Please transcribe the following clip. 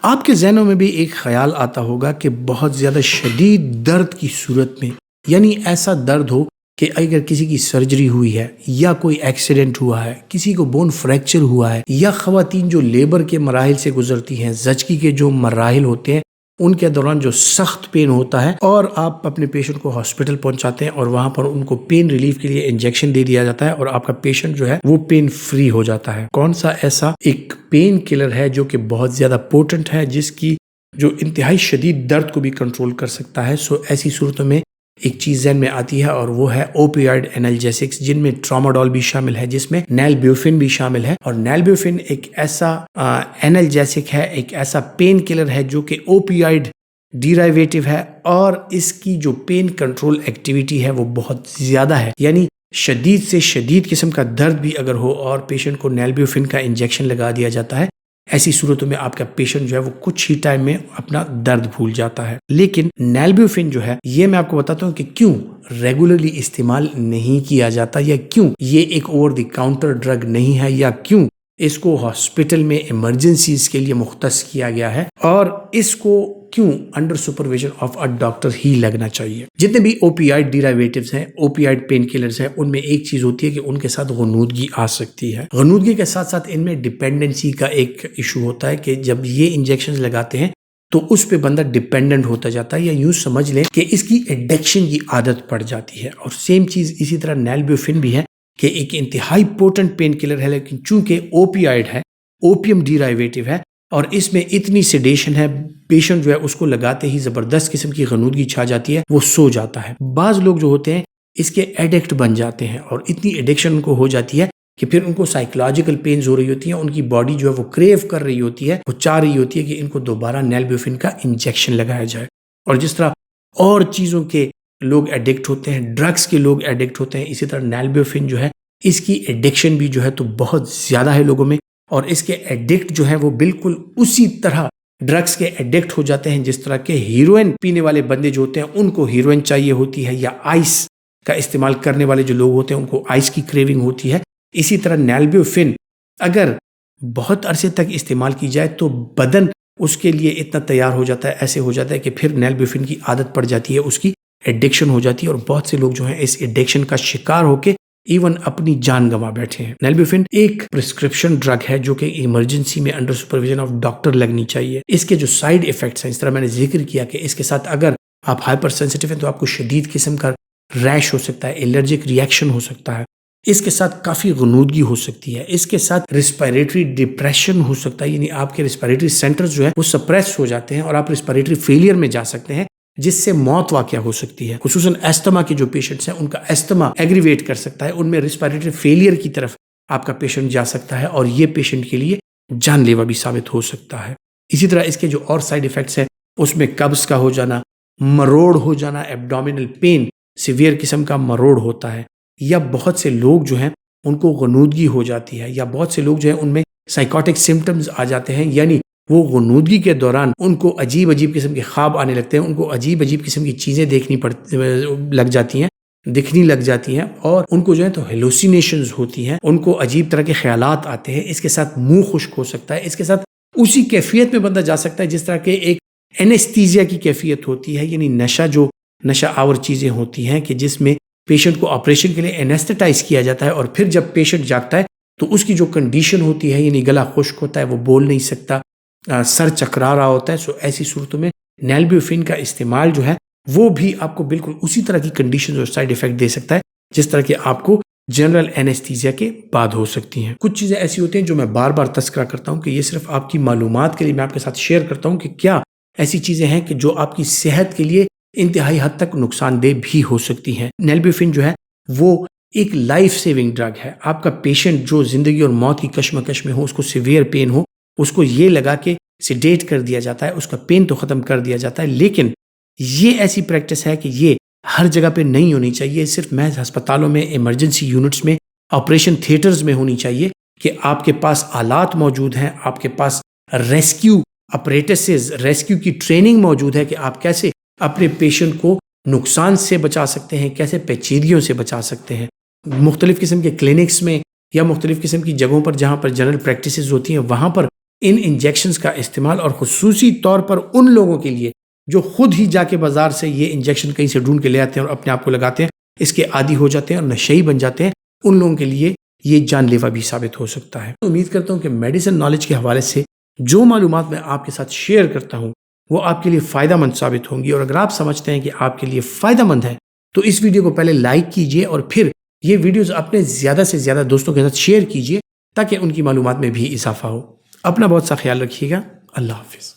آپ کے ذہنوں میں بھی ایک خیال آتا ہوگا کہ بہت زیادہ شدید درد کی صورت میں، یعنی ایسا درد ہو کہ اگر کسی کی سرجری ہوئی ہے یا کوئی ایکسیڈنٹ ہوا ہے، کسی کو بون فریکچر ہوا ہے، یا خواتین جو لیبر کے مراحل سے گزرتی ہیں، زچگی کے جو مراحل ہوتے ہیں ان کے دوران جو سخت پین ہوتا ہے، اور آپ اپنے پیشنٹ کو ہاسپٹل پہنچاتے ہیں اور وہاں پر ان کو پین ریلیف کے لیے انجیکشن دے دیا جاتا ہے اور آپ کا پیشنٹ جو ہے وہ پین فری ہو جاتا ہے۔ کون سا ایسا ایک پین کلر ہے جو کہ بہت زیادہ پوٹنٹ ہے، جس کی جو انتہائی شدید درد کو بھی کنٹرول کر سکتا ہے؟ ایسی صورتوں میں ایک چیز ذہن میں آتی ہے اور وہ ہے اوپیائڈ انالجیسکس، جن میں ٹراماڈول بھی شامل ہے، جس میں نیلبیوفن بھی شامل ہے۔ اور نیلبیوفن ایک ایسا انالجیسک ہے، ایک ایسا پین کلر ہے جو کہ اوپیائڈ ڈیرائیویٹو ہے، اور اس کی جو پین کنٹرول ایکٹیویٹی ہے وہ بہت زیادہ ہے۔ یعنی شدید سے شدید قسم کا درد بھی اگر ہو اور پیشنٹ کو نیلبیوفن کا انجیکشن لگا دیا جاتا ہے، ایسی صورتوں میں آپ کا پیشنٹ جو ہے وہ کچھ ہی ٹائم میں اپنا درد بھول جاتا ہے۔ لیکن نیلبیوفن جو ہے، یہ میں آپ کو بتاتا ہوں کہ کیوں ریگولرلی استعمال نہیں کیا جاتا، یا کیوں یہ ایک اوور دی کاؤنٹر ڈرگ نہیں ہے، یا کیوں اس کو ہاسپٹل میں ایمرجنسیز کے لیے مختص کیا گیا ہے، اور اس کو کیوں under supervision of a doctor ہی لگنا چاہیے۔ جتنے بھی اوپیائڈ ڈیرائیویٹوز ہیں، اوپیائڈ پین کلرز ہیں، ان میں ایک چیز ہوتی ہے کہ ان کے ساتھ غنودگی آ سکتی ہے۔ غنودگی کے ساتھ ساتھ ان میں ڈپینڈنسی کا ایک ایشو ہوتا ہے کہ جب یہ انجیکشنز لگاتے ہیں تو اس پہ بندہ ڈپینڈنٹ ہوتا جاتا ہے، یا یوں سمجھ لیں کہ اس کی ایڈکشن کی عادت پڑ جاتی ہے۔ اور سیم چیز اسی طرح نیلبیوفن بھی ہے کہ ایک انتہائی پوٹنٹ پین کلر ہے، لیکن چونکہ اوپیائڈ ہے، اوپیم ڈیرائیویٹو ہے، اور اس میں اتنی سیڈیشن ہے، پیشنٹ جو ہے اس کو لگاتے ہی زبردست قسم کی غنودگی چھا جاتی ہے، وہ سو جاتا ہے۔ بعض لوگ جو ہوتے ہیں اس کے ایڈکٹ بن جاتے ہیں، اور اتنی ایڈکشن ان کو ہو جاتی ہے کہ پھر ان کو سائیکولوجیکل پینز ہو رہی ہوتی ہیں، ان کی باڈی جو ہے وہ کریو کر رہی ہوتی ہے، وہ چاہ رہی ہوتی ہے کہ ان کو دوبارہ نیلبیوفن کا انجیکشن لگایا جائے۔ اور جس طرح اور چیزوں کے لوگ ایڈکٹ ہوتے ہیں، ڈرگس کے لوگ ایڈکٹ ہوتے ہیں، اسی طرح نیلبیوفن جو ہے اس کی ایڈکشن بھی جو ہے تو بہت زیادہ ہے لوگوں میں، اور اس کے ایڈکٹ جو ہے وہ بالکل اسی طرح ڈرگس کے ایڈکٹ ہو جاتے ہیں جس طرح کے ہیروئن پینے والے بندے جو ہوتے ہیں ان کو ہیروئن چاہیے ہوتی ہے، یا آئس کا استعمال کرنے والے جو لوگ ہوتے ہیں ان کو آئس کی کریونگ ہوتی ہے۔ اسی طرح نیلبیوفن اگر بہت عرصے تک استعمال کی جائے تو بدن اس کے لیے اتنا تیار ہو جاتا ہے، ایسے ہو جاتا ہے کہ پھر نیلبیوفن کی عادت پڑ جاتی ہے، اس کی ایڈکشن ہو جاتی ہے، اور بہت سے لوگ جو ہیں اس ایڈکشن کا شکار ہو کے ایون اپنی جان گنوا بیٹھے ہیں۔ نیلبیوفن ایک پرسکرپشن ڈرگ ہے جو کہ ایمرجنسی میں انڈر سپرویژن آف ڈاکٹر لگنی چاہیے۔ اس کے جو سائیڈ ایفیکٹس ہیں، اس طرح میں نے ذکر کیا کہ اس کے ساتھ اگر آپ ہائپر سینسٹیو ہیں تو آپ کو شدید قسم کا ریش ہو سکتا ہے، الرجک ریئیکشن ہو سکتا ہے، اس کے ساتھ کافی غنودگی ہو سکتی ہے، اس کے ساتھ ریسپائریٹری ڈپریشن ہو سکتا ہے، یعنی آپ کے ریسپائریٹری سینٹرز جو ہے وہ سپریس ہو جاتے ہیں اور آپ ریسپائریٹری فیلئر میں جا سکتے ہیں، جس سے موت واقع ہو سکتی ہے۔ خصوصاً ایستما کے جو پیشنٹس ہیں ان کا ایستما ایگریویٹ کر سکتا ہے، ان میں ریسپائریٹری فیلئر کی طرف آپ کا پیشنٹ جا سکتا ہے، اور یہ پیشنٹ کے لیے جان لیوا بھی ثابت ہو سکتا ہے۔ اسی طرح اس کے جو اور سائیڈ ایفیکٹس ہیں اس میں قبض کا ہو جانا، مروڑ ہو جانا، ایبڈومینل پین، سیویئر قسم کا مروڑ ہوتا ہے، یا بہت سے لوگ جو ہیں ان کو غنودگی ہو جاتی ہے، یا بہت سے لوگ جو ہیں ان میں سائیکوٹک سمٹمز آ جاتے ہیں، یعنی وہ غنودگی کے دوران ان کو عجیب عجیب قسم کے خواب آنے لگتے ہیں، ان کو عجیب عجیب قسم کی چیزیں لگ جاتی ہیں، دکھنی لگ جاتی ہیں، اور ان کو جو ہے تو ہیلوسینیشنز ہوتی ہیں، ان کو عجیب طرح کے خیالات آتے ہیں، اس کے ساتھ منہ خشک ہو سکتا ہے، اس کے ساتھ اسی کیفیت میں بندہ جا سکتا ہے جس طرح کے ایک اینستھیزیا کی کیفیت ہوتی ہے، یعنی نشہ آور چیزیں ہوتی ہیں کہ جس میں پیشنٹ کو آپریشن کے لیے اینستھیٹائز کیا جاتا ہے، اور پھر جب پیشنٹ جاگتا ہے تو اس کی جو کنڈیشن ہوتی ہے، یعنی گلا خشک ہوتا ہے، وہ بول نہیں سکتا، سر چکرا رہا ہوتا ہے۔ ایسی صورتوں میں نیلبیوفن کا استعمال جو ہے وہ بھی آپ کو بالکل اسی طرح کی کنڈیشن اور سائیڈ ایفیکٹ دے سکتا ہے جس طرح کہ آپ کو جنرل اینستھیزیا کے بعد ہو سکتی ہیں۔ کچھ چیزیں ایسی ہوتی ہیں جو میں بار بار تذکرہ کرتا ہوں کہ یہ صرف آپ کی معلومات کے لیے میں آپ کے ساتھ شیئر کرتا ہوں کہ کیا ایسی چیزیں ہیں کہ جو آپ کی صحت کے لیے انتہائی حد تک نقصان دہ بھی ہو سکتی ہیں۔ نیلبیوفن جو ہے وہ ایک لائف سیونگ ڈرگ ہے۔ آپ کا پیشنٹ جو زندگی اور موت کی کشمکش میں ہو، اس کو سیویئر پین ہو، اس کو یہ لگا کے سیڈیٹ کر دیا جاتا ہے، اس کا پین تو ختم کر دیا جاتا ہے، لیکن یہ ایسی پریکٹس ہے کہ یہ ہر جگہ پہ نہیں ہونی چاہیے، صرف محض ہسپتالوں میں، ایمرجنسی یونٹس میں، آپریشن تھیٹرز میں ہونی چاہیے کہ آپ کے پاس آلات موجود ہیں، آپ کے پاس ریسکیو اپریٹسز، ریسکیو کی ٹریننگ موجود ہے کہ آپ کیسے اپنے پیشنٹ کو نقصان سے بچا سکتے ہیں، کیسے پیچیدگیوں سے بچا سکتے ہیں۔ مختلف قسم کے کلینکس میں یا مختلف قسم کی جگہوں پر جہاں پر جنرل پریکٹسز ہوتی ہیں وہاں پر ان انجیکشنز کا استعمال، اور خصوصی طور پر ان لوگوں کے لیے جو خود ہی جا کے بازار سے یہ انجیکشن کہیں سے ڈھونڈ کے لے آتے ہیں اور اپنے آپ کو لگاتے ہیں، اس کے عادی ہو جاتے ہیں اور نشئی بن جاتے ہیں، ان لوگوں کے لیے یہ جان لیوا بھی ثابت ہو سکتا ہے۔ امید کرتا ہوں کہ میڈیسن نالج کے حوالے سے جو معلومات میں آپ کے ساتھ شیئر کرتا ہوں وہ آپ کے لیے فائدہ مند ثابت ہوں گی، اور اگر آپ سمجھتے ہیں کہ آپ کے لیے فائدہ مند ہے تو اس ویڈیو کو پہلے لائک کیجئے اور پھر یہ ویڈیوز اپنے زیادہ سے زیادہ دوستوں کے ساتھ شیئر کیجئے تاکہ ان کی معلومات میں بھی اضافہ ہو۔ اپنا بہت سا خیال رکھیے گا۔ اللہ حافظ۔